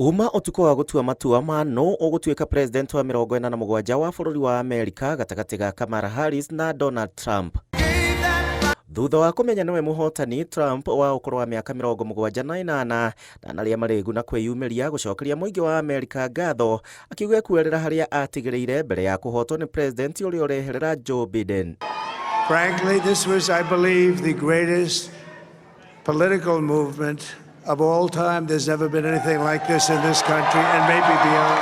Uma utuko wa gutua matua ma no ugutuika president wa 47 wa bururi wa Amerika gatagati ga Kamala Harris na Donald Trump. Thutha wa kumenya niwe muhotani, Trump wa ukuru wa miaka 78 na naria maregu na kwiyumiria gucokeria muingi wa Amerika ngatho, akiuga kuerera haria atigireire mbere ya kuhotwo ni president uria ureherera Joe Biden. Frankly, this was, I believe, the greatest political movement of all time. There's never been anything like this in this country, and maybe beyond.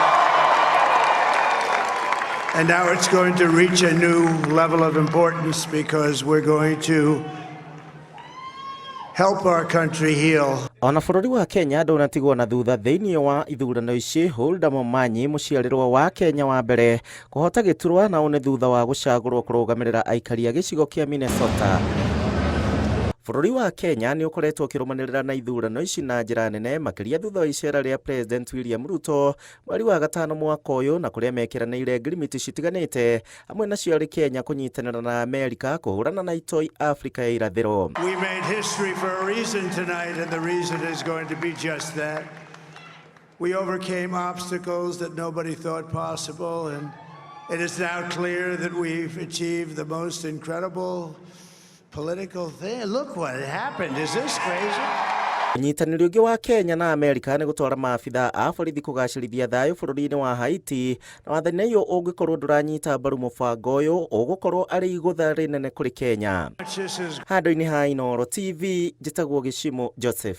And now it's going to reach a new level of importance because we're going to help our country heal. Ona bururi wa Kenya ndũnatigwo na thutha thĩinĩ wa ithurano ici. Hulda Momanyi, mũciarĩrwo wa Kenya wa mbere kũhota gĩturwa na one thutha wa gũcagũrwo kũrũgamĩrĩra aikari a gĩcigo kĩa Minnesota. Bururi wa Kenya ni ukoretwo ũkĩrũmanĩrĩra na ithurano ici na njĩra nene makĩria thutha wa icera rĩa President William Ruto mweri wa gatano mwaka ũyũ, na kũrĩa mekiranĩire ngirimiti citiganĩte hamwe nacio arĩ Kenya kũnyitanĩra na Amerika kũhũrana na itoi Afrika ya irathĩro. We made history for a reason tonight, and the reason is going to be just that. We overcame obstacles that nobody thought possible, and it is now clear that we've achieved the most incredible political thing. Look what happened. Is this crazy? Nyitanĩri ũngĩ wa Kenya na Amerika nĩ gũtwara maabitha a borithi kũgacĩrithia thayũ bũrũri-inĩ wa Haiti, na wathani ũyũ ũngĩkorwo ndũranyita mbaru mũbango ũyũ ũgũkorwo arĩ igũtha rĩnene kũrĩ Kenya. Handũ-inĩ ha Inooro TV, njĩtagwo Gĩcimo Joseph.